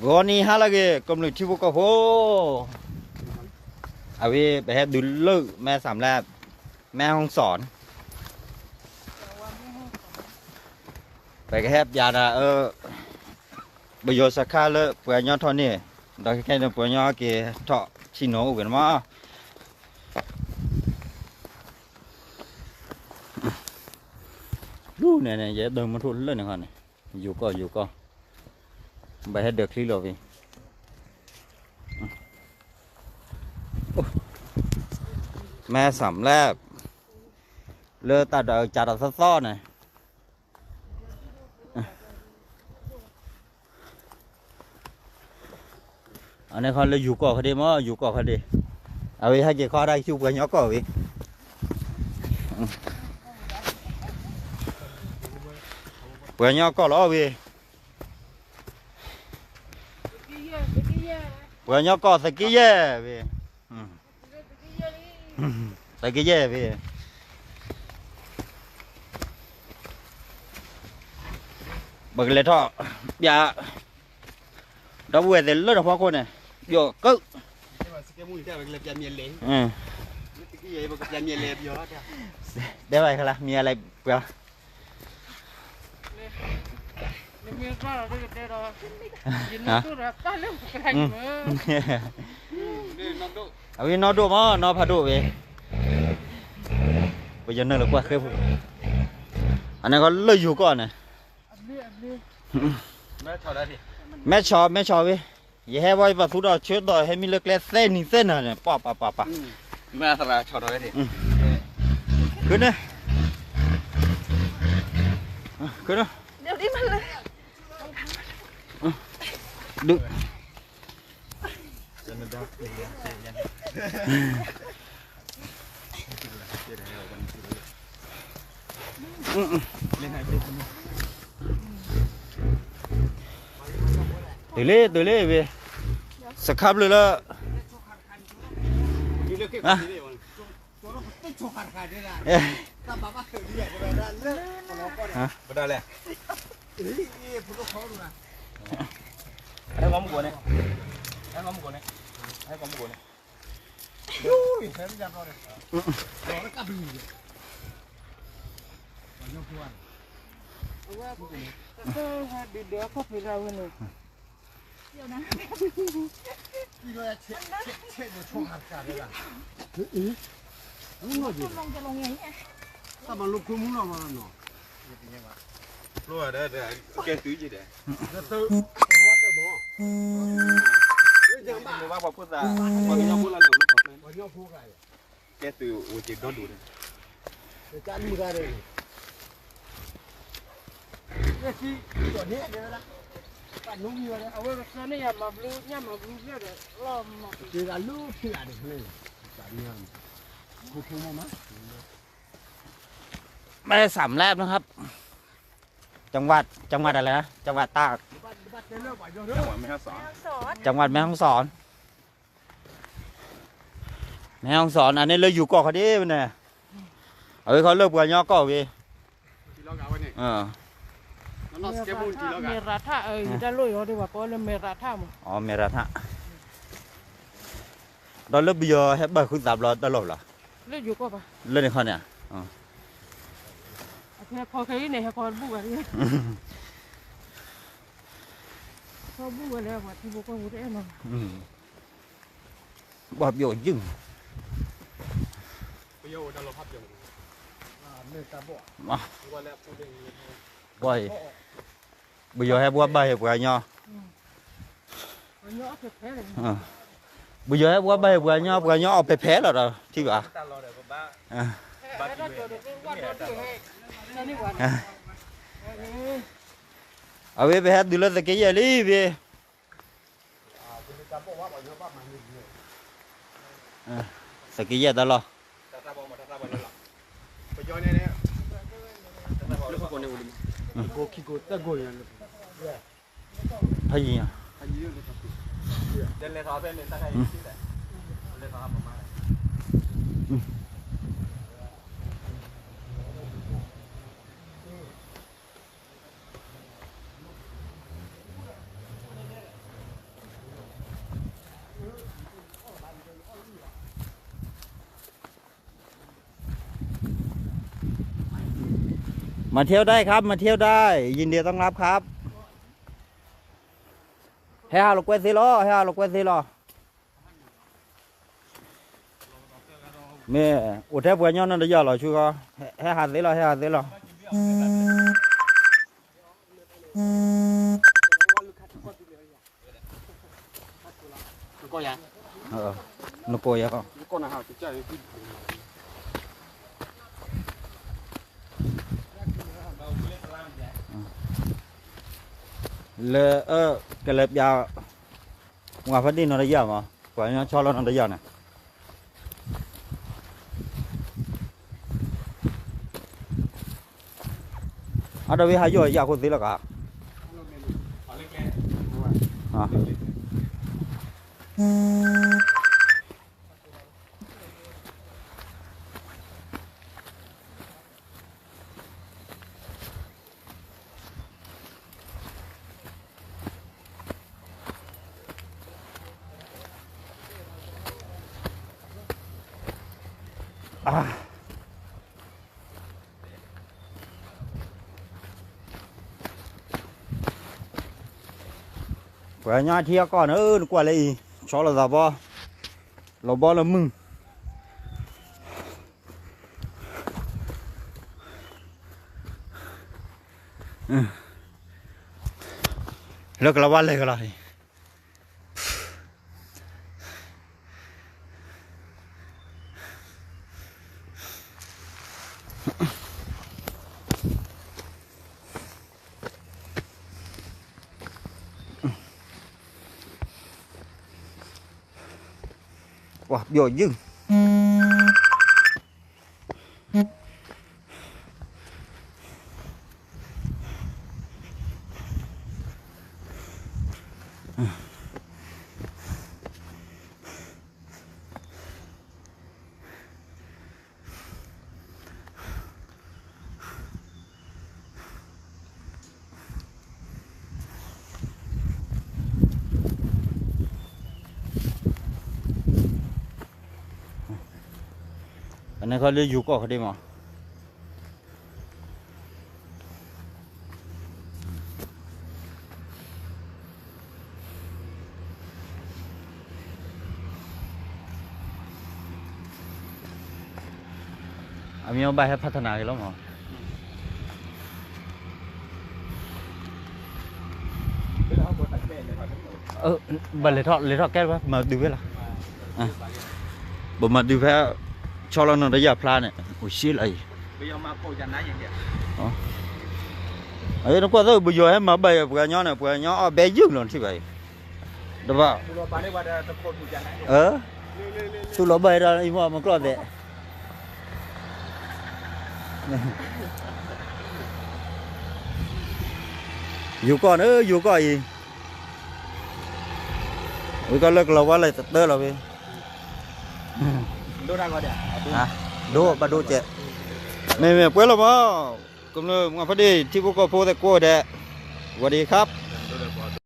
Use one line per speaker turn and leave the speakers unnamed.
วันนี้ฮะละเกกำลังที่พวกก็โหเอาไว้ไปให้ดูเลิกแม่สามแลบแม่ห้องสอนไปแค่ยาดาประโยชน์สักค่าเลยเปลือยยอดเท่านี้ดอกแค่เปลือยยอดเกเถาะชิโนกันมาดูเนี่ยเยอะเดินมาทุนเลยนะครับเนี่ยอยู่ก็ไปให้เด็กที่เราไปแม่สามแลบเลือตัดจัดซ้อนๆน่ะอันนี้เขาเลยอยู่ก่อเขาดีมั้งอยู่ก่อเขาดีเอาไว้ให้เจ้าข้อได้ชิวเปลือยยอดก่อไว้เปลือยยอดก่อแล้วไว้เปลือยยอดก่อสกี้เย่ไว้สกี้เย่ไว้บักเลยท่อย่าเราเวทเลยนะพ่อคนเนี่ยโยก็ได้ไหมครับล่ะมีอะไรเปล่าเอาวินนอดูมั้งนอพาดูไปไปยันนั่งหรือกว่าเคยพูดอันนั้นก็เลยอยู่ก่อนนะแม่ชอบเว้ยอย่าให้ไว้ประตูเราเชื่อต่อให้มีเลือกเล็ดเส้นนี่เส้นอะไรป่ะ
แม่สระชอบอะไรดิ
ขึ้นนะขึ้นนะ
เดี๋ยวนี้มันเลย
ดึตัวเล่เว้ยสครับเลยละอ่ะ
ไม่ได้เลยให้ความกลัวเนี่ยให้ความกลัวเนี่ยให้ความกลัวเนี่ยยูยใช้ไม่จำเราเลยเราไม่กล้าดูเลยยกตัวว่าก็ให้เดี๋ยวเขาไปเราเนี่ยเดี๋ยวนะนี่ก็เช็ดดูช่วงหักกันเลยล่ะลงจะลงยังไงถ้ามันลุกคุ้มเรามาเนาะรู้ว่าเดี๋ยวแกตื้อจีเดี๋ยวตื้อวัดเดี๋ยวบอกยังบ้าว่าพอพูดอะไรพอที่เราพูดอะไรหนูพอที่เราพูดอะไรแกตื้อโอ้จีโดนดูเลยจะจันมือกันเลยเนี่ยที่ตัวนี้เดี๋ยวนะปันนุ่มอยู่เลยเอาไว้แบบนี้อย่ามาบลูเยอะเลยล้อมมาเดี๋ยวลูกที่อะไรเลยจันยังคุกมามั้ย
แม่สามแลบนะครับจังหวัดอะไรนะจังหวัดตากจังหวัดแม่ฮ่องสอนอันนี้เลยอยู่เกาะเขาดิมันเนี่ยเอาไว้เขาเลิกกันย่อเกาะวี
เมราธาได้ลุยเขาดีกว่าก็เลยเมราธามั้ง
อ๋อเมราธาเราเลิกไปเยอะให้เบิกคุณสามร้อยตลอดเหรอ
เลิกอยู่ก็ปะ
เลิกในคนเนี่ย
พอเคยเนี่ยพอบุกอะไรพอบุกอะไรวะที่บุกก็บุกได้เนาะ
บโยยึ่ง
โยดาลพับยังเนื้อตาบ่
บ่อยbây giờ hay bua bay của anh nhau bây giờ hay bua bay của anh nhau ở phe rồi thì bà ở bên phe đưa lên cái gì đi về cái gì đó lo hay gì à มาเที่ยวได้ครับมาเที่ยวได้ยินดีต้อนรับครับให้หาลูกเวทีล้อให้หาลูกเวทีล้อแม่อุทัยบัวย้อนนั่นเดียวเหรอชูก็ให้หาสิล้อให้หาสิล้อนุโกยะก็เลยกระเล็บยาวงาพัดดินนอนได้ยาวมั้งกว่านี้ชอบแล้วนอนได้ยาวนะเอาเดี๋ยวหายอยู่อยากคนสิละกะกว่านี้เที่ยวก่อนกว่าเลยชอบแล้วจ้ะบ่เราบ่แล้วมึงเลิกละวันเลยก็ได้ว้าเบี้ยยึงอันนั้นเขาเรียกอยู่ก็เขาได้มามีเอาใบให้พัฒนากันแล้วมั้งบัลเลยทอดแก้วมาดูเวลาบ่มาดูแค่ชอบแล้วนอนได้ยาพลาเนี่ยโอ้ยชิเลยไปยอมมาโปรจันนะอย่างเดียวอ๋อนึกว่าบุญย้อยมาใบปวดย้อนเนี่ยปวดย้อนใบยืดหล่นที่ใบเดี๋ยวว่าสุรใบเราอีหม้อมันกรอดเดะอยู่ก่อนอยู่ก่อนอีก็เลิกเราว่าอะไรเด้อเราไปดูได้ก่อนเดี๋ยวดูมาดูเจ๊ไม่เพื่อนเราบ่กำลังมาพอดีที่พวกก็พูดแต่กูเดะสวัสดีครับ